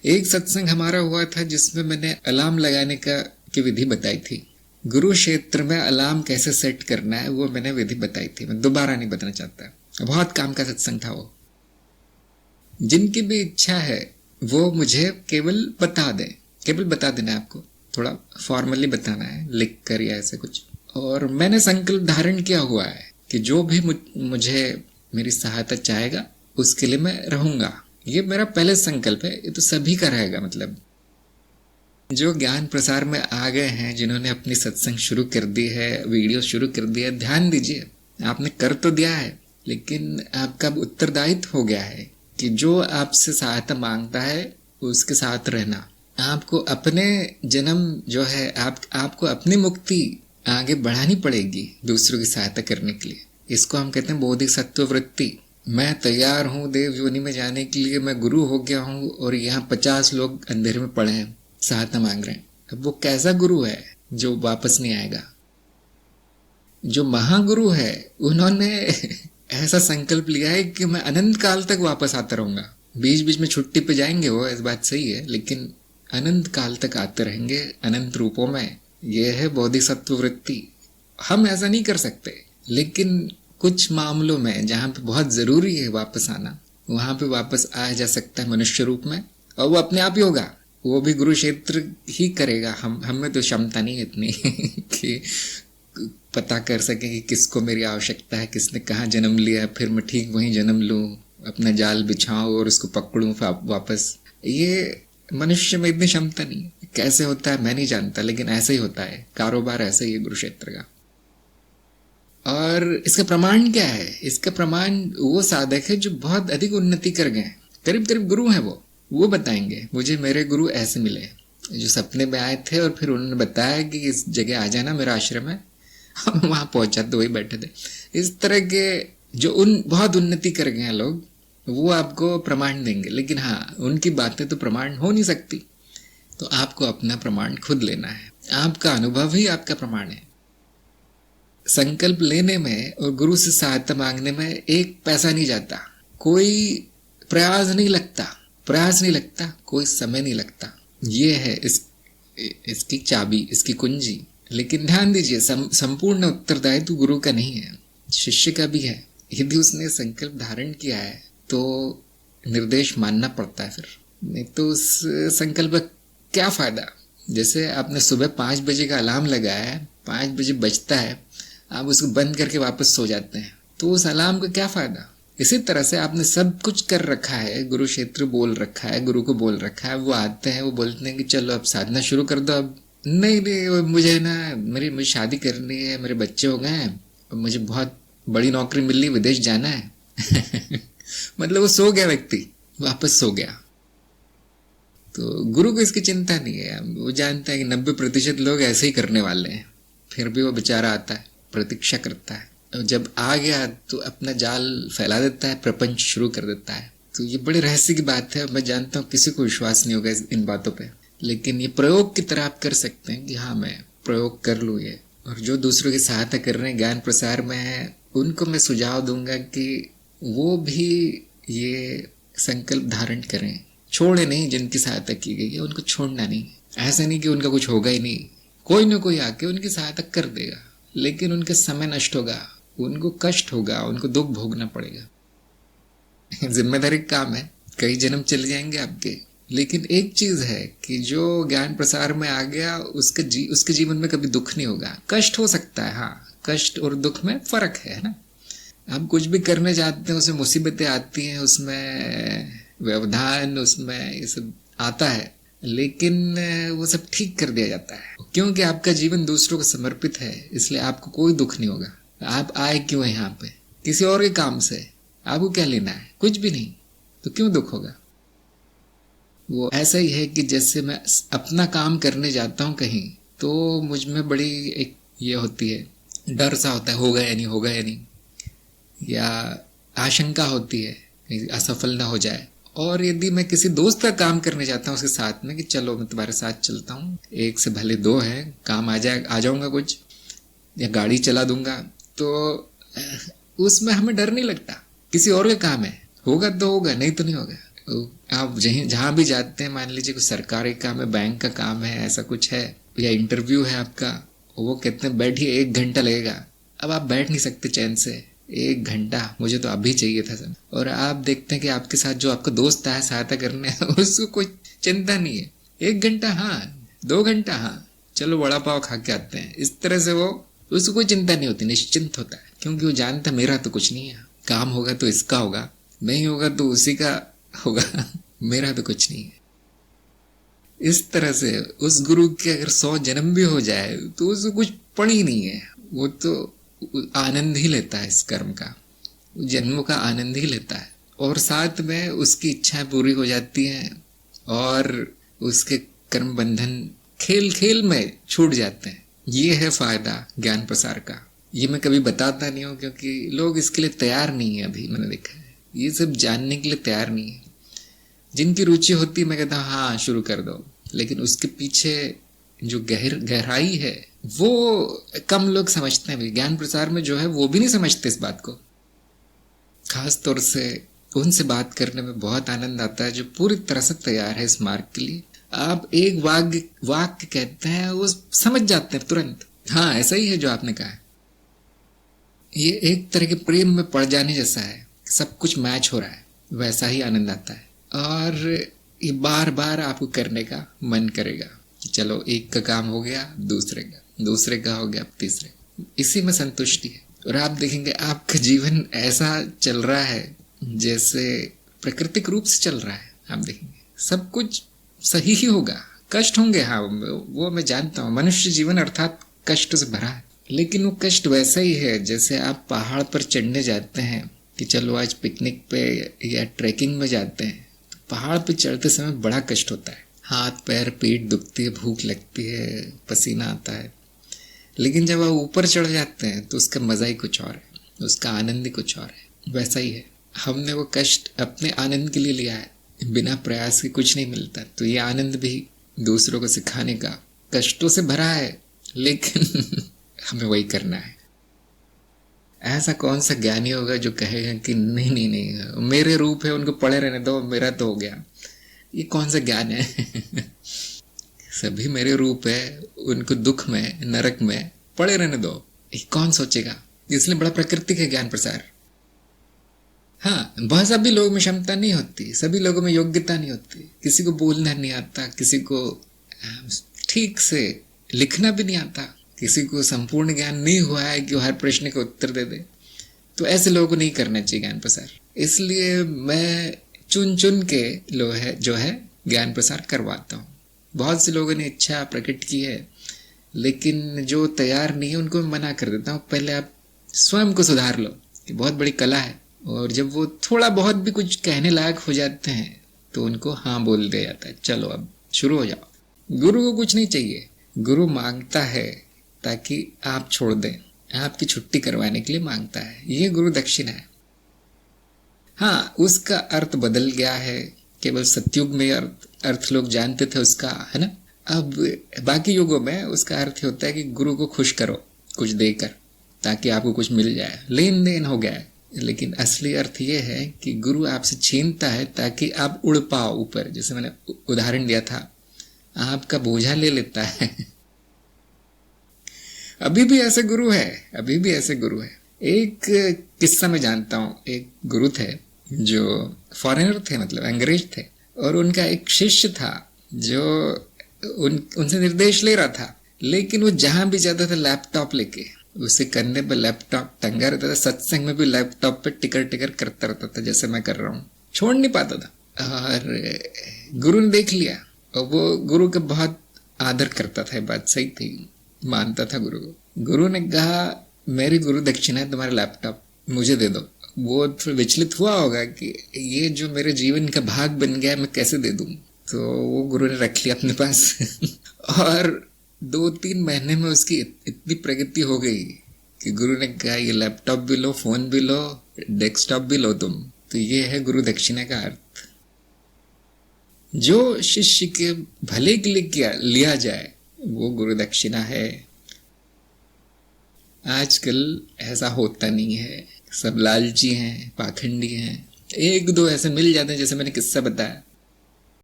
एक सत्संग हमारा हुआ था जिसमें मैंने अलार्म लगाने का की विधि बताई थी। गुरु क्षेत्र में अलार्म कैसे सेट करना है वो मैंने विधि बताई थी। मैं दोबारा नहीं बताना चाहता। बहुत काम का सत्संग था वो। जिनकी भी इच्छा है वो मुझे केवल बता दें। केवल बता देना है आपको, थोड़ा फॉर्मली बताना है, लिख कर या ऐसे कुछ। और मैंने संकल्प धारण किया हुआ है कि जो भी मुझे मेरी सहायता चाहेगा उसके लिए मैं रहूंगा। ये मेरा पहले संकल्प है। ये तो सभी का रहेगा। मतलब जो ज्ञान प्रसार में आ गए हैं, जिन्होंने अपनी सत्संग शुरू कर दी है, वीडियो शुरू कर दिया है, ध्यान दीजिए। आपने कर तो दिया है, लेकिन आपका उत्तरदायित्व हो गया है कि जो आपसे सहायता मांगता है उसके साथ रहना। आपको अपने जन्म जो है, आपको अपनी मुक्ति आगे बढ़ानी पड़ेगी दूसरों की सहायता करने के लिए। इसको हम कहते हैं बोधिसत्व वृत्ति। मैं तैयार हूँ देव योनि में जाने के लिए, मैं गुरु हो गया हूँ और यहाँ 50 लोग अंधेरे में पड़े हैं, सहायता मांग रहे हैं। अब वो कैसा गुरु है जो वापस नहीं आएगा? जो महागुरु है उन्होंने ऐसा संकल्प लिया है कि मैं अनंत काल तक वापस आता रहूंगा। बीच बीच में छुट्टी पे जाएंगे वो, इस बात सही है, लेकिन अनंत काल तक आते रहेंगे अनंत रूपों में। यह है बोधिसत्व वृत्ति। हम ऐसा नहीं कर सकते, लेकिन कुछ मामलों में जहां पे बहुत जरूरी है वापस आना, वहां पे वापस आया जा सकता है मनुष्य रूप में, और वो अपने आप ही होगा। वो भी गुरु क्षेत्र ही करेगा। हम में तो क्षमता नहीं है इतनी कि पता कर सके कि किसको मेरी आवश्यकता है, किसने कहाँ जन्म लिया, फिर मैं ठीक वहीं जन्म लूं, अपना जाल बिछाऊं और उसको पकड़ूं वापस। ये मनुष्य में इतनी क्षमता नहीं है। कैसे होता है मैं नहीं जानता, लेकिन ऐसे ही होता है। कारोबार ऐसा ही है गुरु क्षेत्र का। और इसका प्रमाण क्या है? इसका प्रमाण वो साधक है जो बहुत अधिक उन्नति कर गए, करीब करीब गुरु है वो बताएंगे मुझे मेरे गुरु ऐसे मिले, जो सपने में आए थे और फिर उन्होंने बताया कि इस जगह आ जाना, मेरा आश्रम है। हम वहां पहुंचा तो वही बैठे थे। इस तरह के जो बहुत उन्नति कर गए हैं लोग, वो आपको प्रमाण देंगे। लेकिन हाँ, उनकी बातें तो प्रमाण हो नहीं सकती, तो आपको अपना प्रमाण खुद लेना है। आपका अनुभव ही आपका प्रमाण है। संकल्प लेने में और गुरु से सहायता मांगने में एक पैसा नहीं जाता, कोई प्रयास नहीं लगता, कोई समय नहीं लगता। ये है इसकी चाबी, इसकी कुंजी। लेकिन ध्यान दीजिए, संपूर्ण उत्तरदायित्व गुरु का नहीं है, शिष्य का भी है। यदि उसने संकल्प धारण किया है तो निर्देश मानना पड़ता है। फिर नहीं तो उस संकल्प का क्या फायदा? जैसे आपने सुबह 5 बजे का अलार्म लगाया है, 5 बजे बजता है, आप उसको बंद करके वापस सो जाते हैं, तो उस अलार्म का क्या फायदा? इसी तरह से आपने सब कुछ कर रखा है, गुरु क्षेत्र बोल रखा है, गुरु को बोल रखा है, वो आते हैं, वो बोलते हैं कि चलो अब साधना शुरू कर दो। अब नहीं, मुझे ना मुझे शादी करनी है, मेरे बच्चे हो गए हैं, मुझे बहुत बड़ी नौकरी मिल रही, विदेश जाना है मतलब वो सो गया, व्यक्ति वापस सो गया। तो गुरु को इसकी चिंता नहीं है। वो जानता है कि 90% लोग ऐसे ही करने वाले हैं। फिर भी वो बेचारा आता है, प्रतीक्षा करता है, और जब आ गया तो अपना जाल फैला देता है, प्रपंच शुरू कर देता है। तो ये बड़े रहस्य की बात है। मैं जानता हूँ किसी को विश्वास नहीं होगा इन बातों पे, लेकिन ये प्रयोग की तरह आप कर सकते हैं कि हाँ, मैं प्रयोग कर लूँ ये। और जो दूसरों की सहायता कर रहे हैं, ज्ञान प्रसार में है, उनको मैं सुझाव दूंगा कि वो भी ये संकल्प धारण करें। छोड़े नहीं, जिनकी सहायता की गई है उनको छोड़ना नहीं। ऐसा नहीं कि उनका कुछ होगा ही नहीं, कोई ना कोई आके उनकी सहायता कर देगा, लेकिन उनका समय नष्ट होगा, उनको कष्ट होगा, उनको दुख भोगना पड़ेगा। जिम्मेदारी काम है, कई जन्म चले जाएंगे आपके। लेकिन एक चीज है कि जो ज्ञान प्रसार में आ गया उसके जीवन में कभी दुख नहीं होगा। कष्ट हो सकता है, हाँ, कष्ट और दुख में फर्क है ना। आप कुछ भी करने जाते हैं, उसमें मुसीबतें आती हैं, उसमें व्यवधान, उसमें ये सब आता है, लेकिन वो सब ठीक कर दिया जाता है, क्योंकि आपका जीवन दूसरों को समर्पित है। इसलिए आपको कोई दुख नहीं होगा। आप आए क्यों है यहाँ पे? किसी और के काम से। आपको क्या लेना है? कुछ भी नहीं, तो क्यों दुख होगा? वो ऐसा ही है कि जैसे मैं अपना काम करने जाता हूँ कहीं, तो मुझ में बड़ी एक ये होती है, डर सा होता है, होगा या नहीं, या आशंका होती है कहीं असफल ना हो जाए। और यदि मैं किसी दोस्त का काम करने जाता हूँ उसके साथ में कि चलो मैं तुम्हारे साथ चलता हूँ, 1 से भले 2 है, काम आ जाऊंगा कुछ, या गाड़ी चला दूंगा, तो उसमें हमें डर नहीं लगता। किसी और का काम है, होगा तो होगा, नहीं तो नहीं होगा। आप जहाँ भी जाते हैं, मान लीजिए कोई सरकारी काम है, बैंक का काम है, ऐसा कुछ है, या इंटरव्यू है आपका, वो कहते हैं बैठिए 1 घंटा लगेगा। अब आप बैठ नहीं सकते चैन से 1 घंटा, मुझे तो अभी चाहिए था सर। और आप देखते हैं कि आपके साथ जो आपका दोस्त आया सहायता करने उसको कोई चिंता नहीं है, 1 घंटा हाँ, 2 घंटा हाँ, चलो वड़ा पाव खा के आते हैं, इस तरह से वो, उसको कोई चिंता नहीं होती, निश्चिंत होता है, क्योंकि वो जानता मेरा तो कुछ नहीं है, काम होगा तो इसका होगा, नहीं होगा तो उसी का होगा, मेरा तो कुछ नहीं है। इस तरह से उस गुरु के अगर 100 जन्म भी हो जाए तो उसको कुछ पड़ ही नहीं है, वो तो आनंद ही लेता है इस कर्म का, जन्मों का आनंद ही लेता है, और साथ में उसकी इच्छाएं पूरी हो जाती हैं और उसके कर्म बंधन खेल खेल में छूट जाते हैं। ये है फायदा ज्ञान प्रसार का। ये मैं कभी बताता नहीं हूँ क्योंकि लोग इसके लिए तैयार नहीं है, अभी मैंने देखा है ये सब जानने के लिए तैयार नहीं है। जिनकी रुचि होती है मैं कहता हूँ हाँ शुरू कर दो, लेकिन उसके पीछे जो गहराई है वो कम लोग समझते हैं। ज्ञान प्रसार में जो है वो भी नहीं समझते इस बात को। खास तौर से उनसे बात करने में बहुत आनंद आता है जो पूरी तरह से तैयार है इस मार्ग के लिए। आप एक वाक्य कहते हैं वो समझ जाते हैं तुरंत, हाँ ऐसा ही है जो आपने कहा है। ये एक तरह के प्रेम में पड़ जाने जैसा है, सब कुछ मैच हो रहा है, वैसा ही आनंद आता है। और ये बार बार आपको करने का मन करेगा कि चलो एक का काम हो गया, दूसरे का हो गया, तीसरे, इसी में संतुष्टि है। और आप देखेंगे आपका जीवन ऐसा चल रहा है जैसे प्राकृतिक रूप से चल रहा है। आप देखेंगे सब कुछ सही ही होगा, कष्ट होंगे हाँ, वो मैं जानता हूँ, मनुष्य जीवन अर्थात कष्ट से भरा है, लेकिन वो कष्ट वैसा ही है जैसे आप पहाड़ पर चढ़ने जाते हैं कि चलो आज पिकनिक पे या ट्रैकिंग में जाते हैं, तो पहाड़ पे चढ़ते समय बड़ा कष्ट होता है, हाथ पैर पीठ दुखती है, भूख लगती है, पसीना आता है, लेकिन जब आप ऊपर चढ़ जाते हैं तो उसका मजा ही कुछ और है, उसका आनंद ही कुछ और है। वैसा ही है, हमने वो कष्ट अपने आनंद के लिए लिया है, बिना प्रयास के कुछ नहीं मिलता, तो ये आनंद भी दूसरों को सिखाने का कष्टों से भरा है, लेकिन हमें वही करना है। ऐसा कौन सा ज्ञानी होगा जो कहेगा कि नहीं नहीं नहीं मेरे रूप है उनको पड़े रहने दो, मेरा तो हो गया। ये कौन सा ज्ञान है? सभी मेरे रूप है, उनको दुख में नरक में पड़े रहने दो, ये कौन सोचेगा? इसलिए बड़ा प्राकृतिक है ज्ञान प्रसार। हाँ, बहुत सभी लोगों में क्षमता नहीं होती, सभी लोगों में योग्यता नहीं होती, किसी को बोलना नहीं आता, किसी को ठीक से लिखना भी नहीं आता, किसी को संपूर्ण ज्ञान नहीं हुआ है कि वो हर प्रश्न का उत्तर दे दे, तो ऐसे लोगों को नहीं करना चाहिए ज्ञान प्रसार। इसलिए मैं चुन चुन के जो है ज्ञान प्रसार करवाता हूँ। बहुत से लोगों ने इच्छा प्रकट की है, लेकिन जो तैयार नहीं है उनको मैं मना कर देता हूँ, पहले आप स्वयं को सुधार लो, ये बहुत बड़ी कला है। और जब वो थोड़ा बहुत भी कुछ कहने लायक हो जाते हैं तो उनको हाँ बोल दिया जाता है, चलो अब शुरू हो जाओ। गुरु को कुछ नहीं चाहिए, गुरु मांगता है ताकि आप छोड़ दें, आपकी छुट्टी करवाने के लिए मांगता है, ये गुरु दक्षिणा है। हाँ, उसका अर्थ बदल गया है, केवल सतयुग में अर्थ लोग जानते थे उसका, है ना। अब बाकी युगों में उसका अर्थ होता है कि गुरु को खुश करो कुछ देकर ताकि आपको कुछ मिल जाए, लेन देन हो गया है। लेकिन असली अर्थ ये है कि गुरु आपसे छीनता है ताकि आप उड़ पाओ ऊपर, जैसे मैंने उदाहरण दिया था, आपका बोझा ले लेता है। अभी भी ऐसे गुरु है, एक किस्सा मैं जानता हूँ, एक गुरु थे जो फॉरेनर थे, मतलब अंग्रेज थे, और उनका एक शिष्य था जो उनसे निर्देश ले रहा था, लेकिन वो जहां भी जाता था लैपटॉप लेके, उसे कंधे पर लैपटॉप टंगा रहता था, सत्संग में भी लैपटॉप पे टिकर करता रहता था, जैसे मैं कर रहा हूँ, छोड़ नहीं पाता था। और गुरु ने देख लिया, और वो गुरु का बहुत आदर करता था, बात सही थी, मानता था गुरु को। गुरु ने कहा मेरी गुरु दक्षिणा है, तुम्हारा लैपटॉप मुझे दे दो। वो विचलित हुआ होगा कि ये जो मेरे जीवन का भाग बन गया मैं कैसे दे दूं, तो वो गुरु ने रख लिया अपने पास। और 2-3 महीने में उसकी इतनी प्रगति हो गई कि गुरु ने कहा ये लैपटॉप भी लो, फोन भी लो, डेस्कटॉप भी लो तुम। तो ये है गुरु दक्षिणा का अर्थ। जो शिष्य के भले के लिए लिया जाए वो गुरु दक्षिणा है। आजकल ऐसा होता नहीं है, सब लालची हैं, पाखंडी हैं, एक दो ऐसे मिल जाते हैं, जैसे मैंने किस्सा बताया,